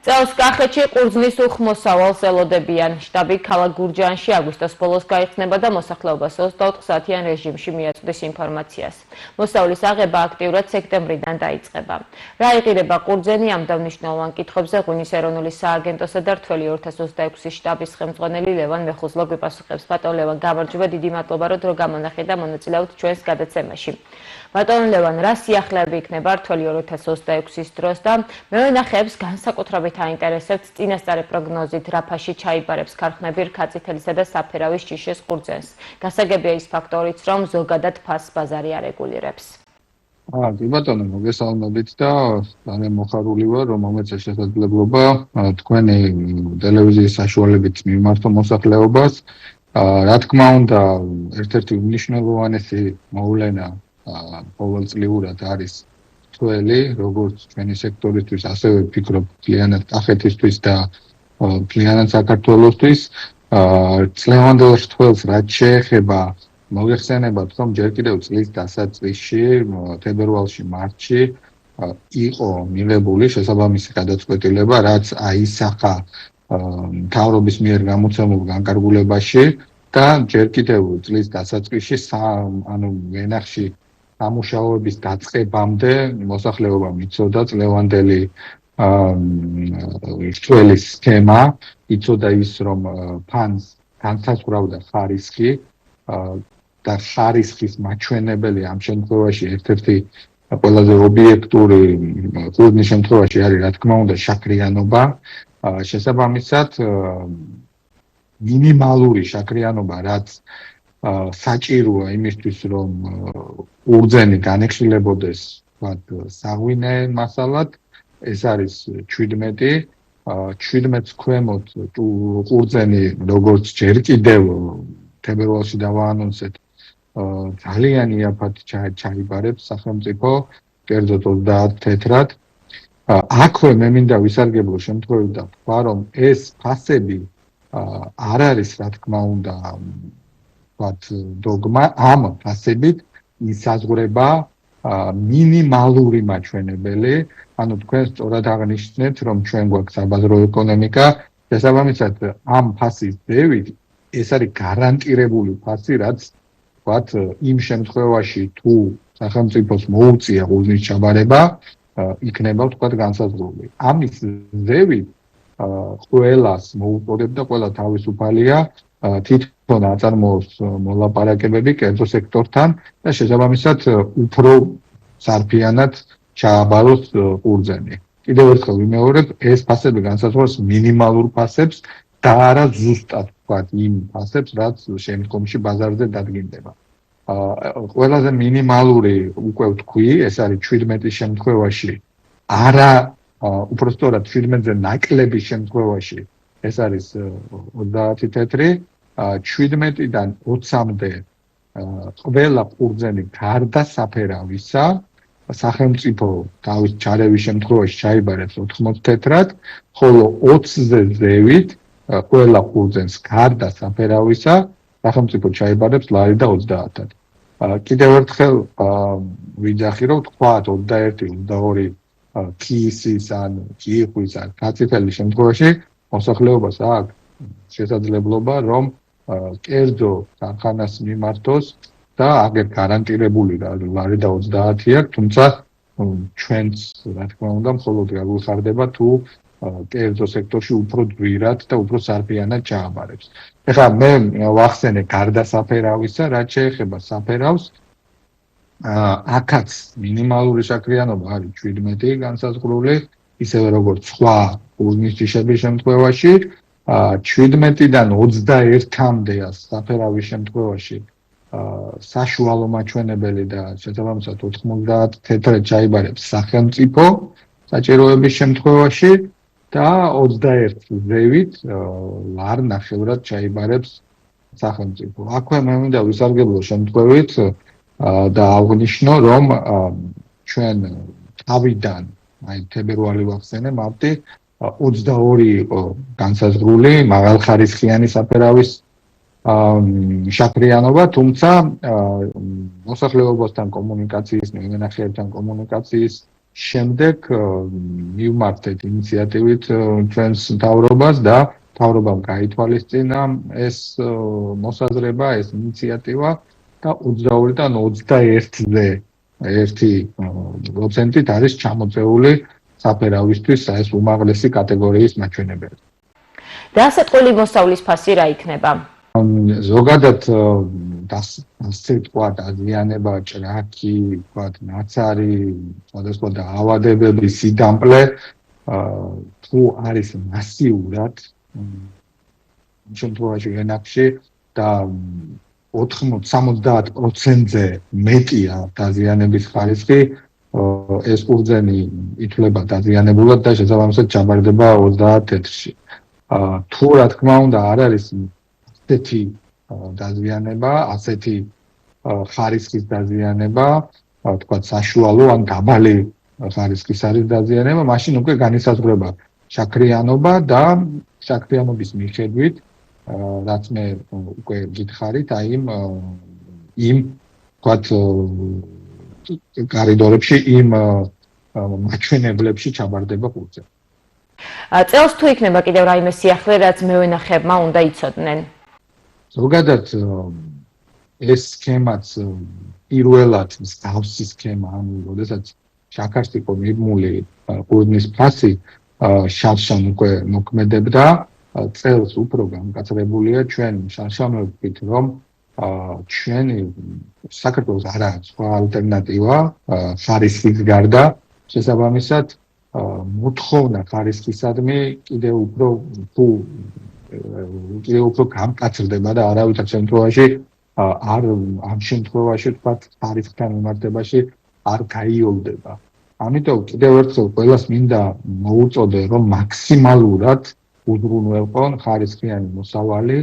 წელს კახეთში ყურძნის უხმოსავალს ელოდებიან. შტაბი ქალაქ გურჯაანში აგვისტოს ბოლოს გაიხსნება და მოსახლეობას 24 საათიან რეჟიმში მიაწვდის ინფორმაციას. მოსავლის აღება აქტიურად სექტემბრიდან დაიწყება. რა იღირება ყურძენი ამ დანიშნულოვან კითხვებზე ღვინის ეროვნული სააგენტოსა და რთველი 2026 შტაბის ხელმძღვანელი ლევან მეხუზლო გვიპასუხებს. ბატონ ლევან, გამარჯობა, დიდი მადლობა, რომ დრო გამონახეთ და მონაწილეობთ ჩვენს გადაცემაში. ბატონ ლევან, რა სიახლეები იქნება რთველი 2026-ის დროს და მე ვენახებს განსაკუთრებით აინტერესებთ წინასწარი პროგნოზით რა ფაში ჩაიბარებს ქარხნები რქაწითელისა და საფერავის ჯიშის ყურძენს. გასაგებია ის ფაქტორიც, რომ ზოგადად ფასს ბაზარი არ რეგულირებს. კი ბატონო, მოგესალმებით და ძალიან მოხარული ვარ, რომ მომეწეს შესაძლებლობა თქვენი ტელევიზიის საშუალებით მიმართო მოსახლეობას. რა თქმა უნდა, ერთ-ერთი უმნიშვნელოვანესი მოვლენა ყოველწლიურად არის რთველი, როგორც ჩვენი სექტორისთვის, ასევე ვფიქრობ მთლიანად კახეთისთვის და მთლიანად საქართველოსთვის. წლევანდელ რთველს რაც შეეხება, მოგეხსენებათ, რომ ჯერ კიდევ წლის დასაწყისში, თებერვალში, მარტში იყო მიღებული შესაბამისი გადაწყვეტილება, რაც აისახა მთავრობის მიერ გამოცემულ განკარგულებაში და ჯერ კიდევ წლის დასაწყისში, ვენახში სამუშაოების დაწყებამდე მოსახლეობამ იცოდა წლევანდელი რთველის სქემა, იცოდა ის, რომ ფანს განსაზღვრავდა ხარისხი და ხარისხის მაჩვენებელი ამ შემთხვევაში ერთ-ერთი ყველაზე ობიექტური ყურძნის შემთხვევაში არის, რა თქმა უნდა, შაქრიანობა. შესაბამისად, მინიმალური შაქრიანობა, რაც საჭიროა იმისთვის, რომ ყურძენი განეხილებოდეს, ვთქვათ, საღვინე მასალად, ეს არის 17. 17-ს ქვემოთ ყურძენი, როგორც ჯერ კიდევ თებერვალში დავაანონსეთ, ძალიან იაფად ჩაიბარებს სახელმწიფო, კერძოდ 30 თეთრად. აქვე მე მინდა ვისარგებლო შემთხვევით და ვთქვა, რომ ეს ფასები არ არის, რა თქმა უნდა, დოგმა, ამ ფასებით ისაზღვრება მინიმალური მაჩვენებელი, ანუ თქვენ სწორად აღნიშნეთ, რომ ჩვენ გვაქვს საბაზრო ეკონომიკა, შესაბამისად ამ ფასის დევით ეს არის გარანტირებული ფასი, რაც ვთქვათ, იმ შემთხვევაში თუ სახელმწიფოს მოუწია ყურძნის ჩაბარება, იქნება ვთქვათ განსაზღვრული. ამის ზევით ყველას მოუწოდებდა, ყველა თავისუფალია თვითონ აწარმოოს მოლაპარაკებები კერძო სექტორთან და შესაბამისად უფრო სარფიანად ჩააბაროს ყურძენი. კიდევ ერთხელ ვიმეორებ, ეს ფასები განსაზღვრავს მინიმალურ ფასებს და არა ზუსტად ვთქვათ იმ ფასებს, რაც შემდგომში ბაზარზე დადგინდება. ყველაზე მინიმალური უკვე ვთქვი, ეს არის 17-ის შემთხვევაში, არა უпростоრად 17-ზე ნაკლების შემთხვევაში, ეს არის 30 თეთრი, 17-დან 20-მდე ყველა ყურძენი გარდა საფერავისა სახელმწიფო თავის ჩარევის შემთხვევაში ჩაიბარებს 80 თეთრად, ხოლო 20-ზე ზევით ყველა ყურძენს გარდა საფერავისა სახელმწიფო ჩაიბარებს ლარი და 30-ად. კიდევ ერთხელ ვიძახი, რომ ვთქვათ 21-22 ქიისის ან ჯიხვის ან კაციფელის შემთხვევაში მოსახლეობას აქვს შესაძლებლობა, რომ კერძო ქარხანას მიმართოს და აგერ გარანტირებული ლარი და 30 აქვს, თუმცა ჩვენც, რა თქმა უნდა, მხოლოდ გაგვიხარდება თუ კერძო სექტორში უფრო ძვირად და უფრო სარფიანად ჩააბარებს. ეხლა მე ვახსენე გარდა საფერავისა, რაც შეეხება საფერავს, აქაც მინიმალური შაქრიანობა არის 17 განსაზღვრული, ისევე როგორც სხვა ყურძნის ჯიშების შემთხვევაში, 17-დან 21-მდე საფერავის შემთხვევაში საშუალო მაჩვენებელი და შესაბამისად 90 თეთრად ჩაიბარებს სახელმწიფო საჭიროების შემთხვევაში და 21 ზევით ლარ ნახევრად ჩაიბარებს სახელმწიფო. აქვე მე მინდა ვისარგებლო შემთხვევით და აღვნიშნო, რომ ჩვენ თავიდან, აი თებერვალი ვახსენე, მარტი 22 იყო განსაზღვრული მაღალხარისხიანი საფერავის შაქრიანობა, თუმცა მოსახლეობასთან კომუნიკაციის, მენახეებთან კომუნიკაციის შემდეგ მივმართეთ ინიციატივით ჩვენს მთავრობას და მთავრობამ გაითვალისწინა ეს მოსაზრება, ეს ინიციატივა და 22-დან 21-ზე 1% არის ჩამოწეული საფერავისთვის ეს უმაღლესი კატეგორიის მაჩვენებელი. დასაწყული მოსავლის ფასი რა იქნება? ზოგადად ასე თქვა დაზიანება, ჭრაքի, თქვა ნაცარი, სხვადასხვა დაავადებები, სიდამპლე თუ არის მასიურად შემთხვევაში ენახში და 70%-ზე მეტია დაზიანების ხარისხი, ეს ყურძენი ითვლება დაზიანებულად და შესაბამისად ჩაბარდება 30 თეთრში. თუ რა თქმა უნდა არ არის ასეთი დაზიანება, ასეთი ხარისხის დაზიანება, თქვა საშუალო ან დაბალი ხარისხის არის დაზიანება, მაშინ უკვე განისაზღვრება შაქრიანობა და შაქრიანობის მიხედვით, რაც მე უკვე გითხარით, აი იმ თქვა კარიდორებში, იმ მაჩვენებლებში ჩაბარდება ყურძენი. წელს თუ იქნება კიდევ რაიმე სიახლე, რაც მევენახეებმა უნდა იცოდნენ? ზოგადად ეს სქემაც პირველად მსგავსი სქემა, ანუ როდესაც შაქარს იყო მიბმული ყურძნის ფასი, შარშან უკვე მოქმედებდა, წელს უფრო გამკაცრებულია ჩვენ შარშამოვით, რომ ჩვენი საქართველოს არ აქვს სხვა ალტერნატივა ხარისხის გარდა, შესაბამისად მოთხოვნა ხარისხისადმი კიდევ უფრო გამკაცრდება და არავითარ შემთხვევაში ამ შემთხვევაში თქვა ხარისხთან მიმართებაში არ გაიოლდება. ამიტომ კიდევ ერთხელ ყველას მინდა მოუწოდე, რომ მაქსიმალურად უზრუნველყონ ხარისხიანი მოსავალი,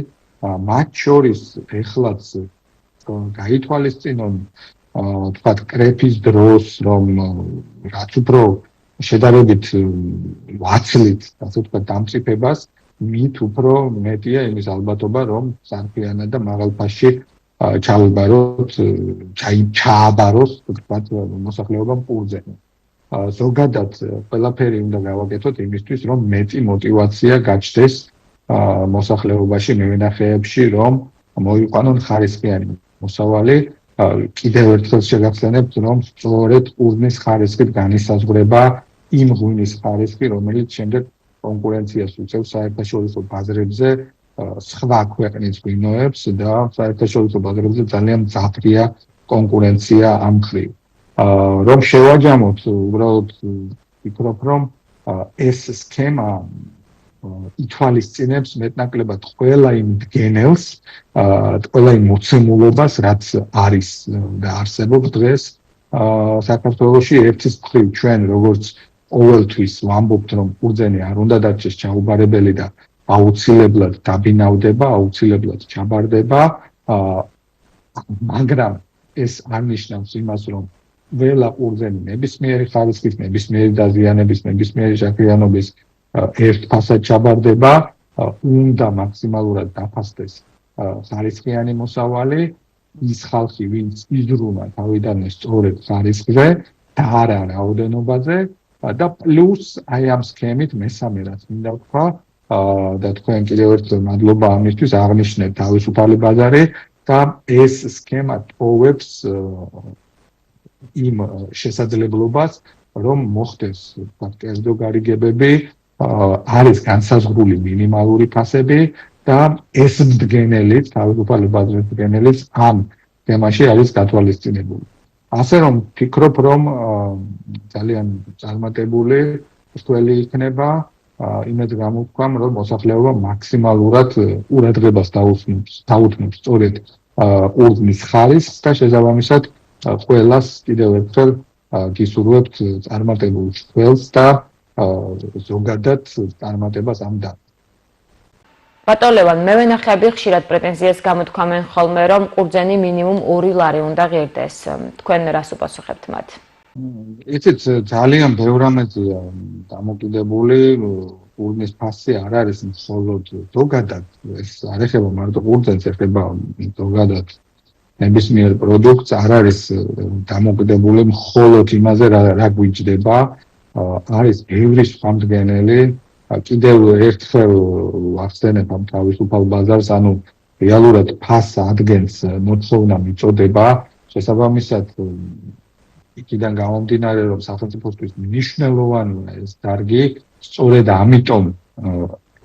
მათ შორის ეხლაც გაითვალისწინონ თქვა კრეფის დროს, რომ რაც უფრო შედარებით ვაცლით, ასე ვთქვათ, დამწიფებას, მით უფრო მეტია იმის ალბათობა, რომ სარფიანად და მაღალ ფასში ჩააბაროს, ვთქვათ, მოსახლეობამ ყურძენი. ზოგადად ყველაფერი უნდა გავაკეთოთ იმისთვის, რომ მეტი мотиваცია გაჩნდეს მოსახლეობაში, მევენახეებში, რომ მოიყვანონ ხარისხიანი მოსავალი. კიდევ ერთხელ შეგახსენებთ, რომ სწორედ ყურძნის ხარისხით განისაზღვრება იმ ღვინის ხარისხი, რომელიც შემდეგ კონკურენციას უწევს საერთაშორისო ბაზრებზე სხვა ქვეყნის ღვინოებს და საერთაშორისო ბაზრებზე ძალიან მძაფრია კონკურენცია ამ მხრივ. რომ შევაჯამოთ, უბრალოდ ვფიქრობ, რომ ეს სქემა ითვალისწინებს მეტნაკლებად ყველა იმ მდგენელს, ყველა იმ მოცემულობას, რაც არის და არსებობს დღეს საქართველოში. ერთის მხრივ ჩვენ როგორც ყოველთვის ვამბობთ, რომ ყურძენი არ უნდა დარჩეს ჩაუბარებელი და აუცილებლად დაბინავდება, აუცილებლად ჩაბარდება, მაგრამ ეს არ ნიშნავს იმას, რომ ველა ყურძენი ნებისმიერი ხარისხის, ნებისმიერი დაზიანების, ნებისმიერი შაქრიანობის ერთ ფასად ჩაბარდება, უნდა მაქსიმალურად დაფასდეს ხარისხიანი მოსავალი, ის ხალხი, ვინც იზრუნა თავიდანვე სწორედ ხარისხზე და არა რაოდენობაზე და პლუს აი ამ სქემით მესამე რაც მინდა ვთქვა და თქვენ კიდევ ერთხელ მადლობა ამისთვის, აღნიშნეთ თავისუფალი ბაზარი და ეს სქემა ტოვებს იმ შესაძლებლობას, რომ მოხდეს კერძო გარიგებები, არის განსაზღვრული მინიმალური ფასები და ეს მდგენელიც, თავისუფალი ბაზრის მდგენელიც ამ თემაში არის გათვალისწინებული. ასე რომ ვფიქრობ, რომ ძალიან წარმატებული მცველი იქნება, იმედ გამოვთქვამ, რომ მოსახლეობა მაქსიმალურად ყურადღებას დაუთმობს სწორედ ყურძნის ხარისხს და შესაბამისად ყველას კიდევ ერთხელ გისურვებთ წარმატებულ მცველს და ზოგადად წარმატებას ამ და ბატონ ლევან, მევენახეები ხშირად პრეტენზიას გამოთქვამენ ხოლმე, რომ ყურძენი მინიმუმ 2 ლარი უნდა ღირდეს. თქვენ რას უპასუხებთ მათ? იცით, ძალიან ბევრ რამეზეა დამოკიდებული, ყურძნის ფასი არ არის მხოლოდ ზოგადად, ეს არ ეხება მარტო ყურძენს, ეხება ზოგადად ნებისმიერ პროდუქტს არ არის დამოკიდებული მხოლოდ იმაზე, რა გვიჯდება, არის ბევრი სხვამდგენელი. კიდევ ერთხელ ახსენებ ამ თავისუფალ ბაზარს, ანუ რეალურად ფასს ადგენს მოთხოვნა მიწოდება, შესაბამისად იქიდან გამომდინარე, რომ სახელმწიფოსთვის მნიშვნელოვანია ეს დარგი, სწორედ ამიტომ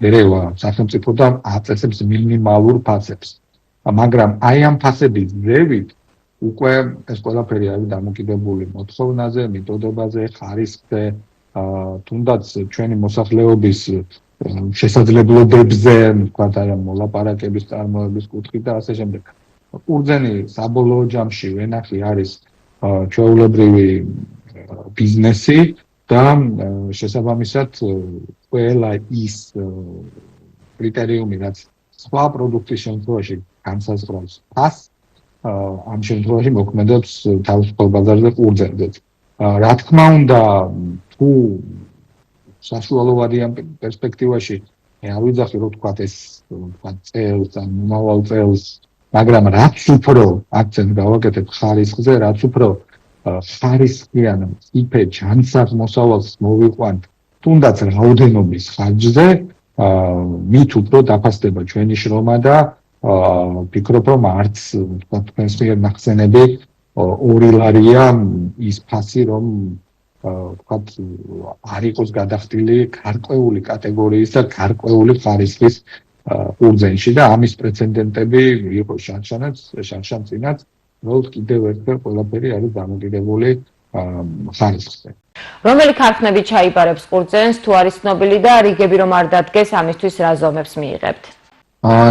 ერევა სახელმწიფოდან აწესებს მინიმალურ ფასებს. მაგრამ აი ამ ფასების ზევით უკვე ეს ყველაფერი არის დამოკიდებული მოთხოვნაზე, მიწოდებაზე, ხარისხზე, თუნდაც ჩვენი მოსახლეობის შესაძლებლობებზე, თქვათ აი ამ მოლაპარაკების წარმოების კუთხით და ასე შემდეგ. ყურძენი საბოლოო ჯამში ვენახი არის ჩვეულებრივი ბიზნესი და შესაბამისად ყველა ის კრიტერიუმი, რაც სხვა პროდუქტის შემთხვევაში განსაზღვრავს ფასს, ამ შემთხვევაში მოქმედებს თავისუფალ ბაზარზე ყურძენზეც. რა თქმა უნდა, თუ საშუალო ვარიანტ პერსპექტივაში არ ვიძახი რომ თქვათ ეს წელს ან მომავალ წელს, მაგრამ რაც უფრო აქცენტს გავაკეთებ ხარისხზე, რაც უფრო ხარისხიან მწიფე ჯანსაღ მოსავალს მოვიყვანთ, თუნდაც რაოდენობის ხარჯზე, მით უფრო დაფასდება ჩვენი შრომა და ვფიქრობ, რომ არც თქვენს მიერ ნახსენები 2 ლარია ის ფასი, რომ თქვათ არ იყოს გადახდილი გარკვეული კატეგორიის და გარკვეული ხარისხის ყურძენში და ამის პრეცედენტები იყო შანშანწინაც, რომ კიდევ ერთხელ ყველაფერი არის დამოკიდებული ხარისხზე. რომელი ქარხნები ჩაიბარებს ყურძენს, თუ არის ცნობილი და რიგები რომ არ დადგეს, ამისთვის რა ზომებს მიიღებთ?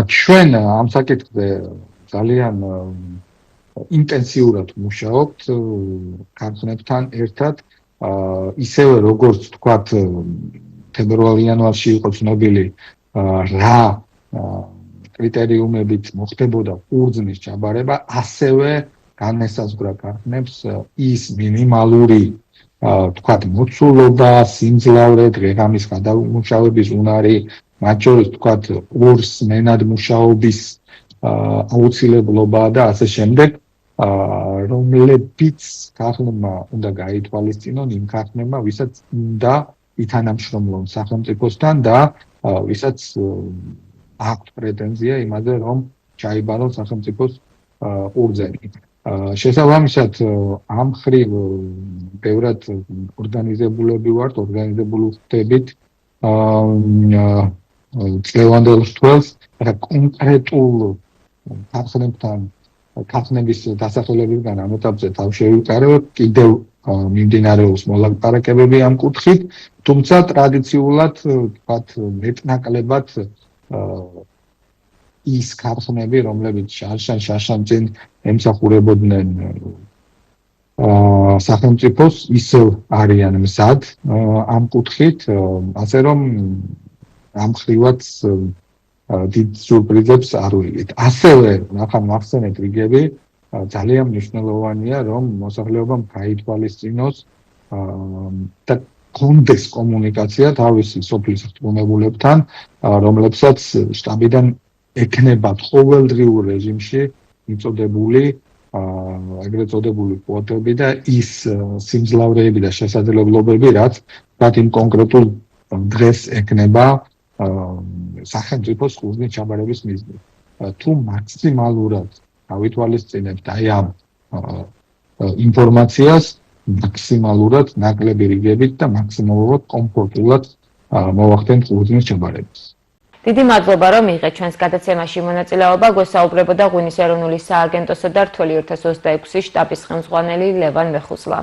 ჩვენ ამ საკითხზე ძალიან ინტენსიურად მუშაობთ ქარხნებთან ერთად, ისევე როგორც თქვათ თებერვალ-იანვარში იყო ცნობილი რა კრიტერიუმებით მოხდებოდა ყურძნის ჩაბარება, ასევე განესაზღვრა ქარხნებს ის მინიმალური თქვათ მოცულობა, სიმძლავრე, დღე-ღამის გადამუშავების უნარი, მათ შორის თქვათ ორს მენად მუშაობის აუცილებლობა და ასე შემდეგ, რომლებიც ქარხნებმა უნდა გაითვალისწინონ იმ ქარხნებმა, ვისაც უნდა ითანამშრომლონ სახელმწიფოსთან და ვისაც აქვთ პრეტენზია იმაზე, რომ ჩაიბარონ სახელმწიფოს ყურძენი. შესაბამისად, ამ მხრივ ბევრად ორგანიზებულები ვართ, ორგანიზებული ვხდებით წლევანდელ რთველს, კონკრეტულ ქარხნებთან ქარხნების დასახელებისგან ამ ეტაპზე თავ შევიკარებ, კიდევ მიმდინარეობს მოლაპარაკებები ამ კუთხით, თუმცა ტრადიციულად თქვათ მეტნაკლებად ის ქარხნები, რომლებიც შარშან-წინ ემსახურებოდნენ სახელმწიფოს, ისევ არიან მზად ამ კუთხით, ასე რომ ამ ხრივაც დიდ სურპრიზებს არ ვიღებთ. ასევე ნახან მახსენეთ რიგები, ძალიან მნიშვნელოვანია, რომ მოსახლეობამ გაითვალისწინოს და კონდეს კომუნიკაცია თავისი სოფლის რწმუნებულებთან, რომლებსაც შტაბიდან ექნებათ ყოველდღიურ რეჟიმში მიწოდებული ეგრეთ წოდებული კვოტები და ის სიმძლავრეები და შესაძლებლობები, რაც მათ იმ კონკრეტულ დღეს ექნება სახელმწიფოს ყურძნის ჩაბარების მიზნით. თუ მაქსიმალურად გავითვალისწინებთ აი ამ ინფორმაციას, მაქსიმალურად ნაკლები რიგებით და მაქსიმალურად კომფორტულად მოვახდენთ ყურძნის ჩაბარებას. დიდი მადლობა, რომ მიიღეთ ჩვენს გადაცემაში მონაწილეობა. გვესაუბრებოდა ღვინის ეროვნული სააგენტოსა და რთველი 2026 შტაბის ხელმძღვანელი ლევან მეხუსლა.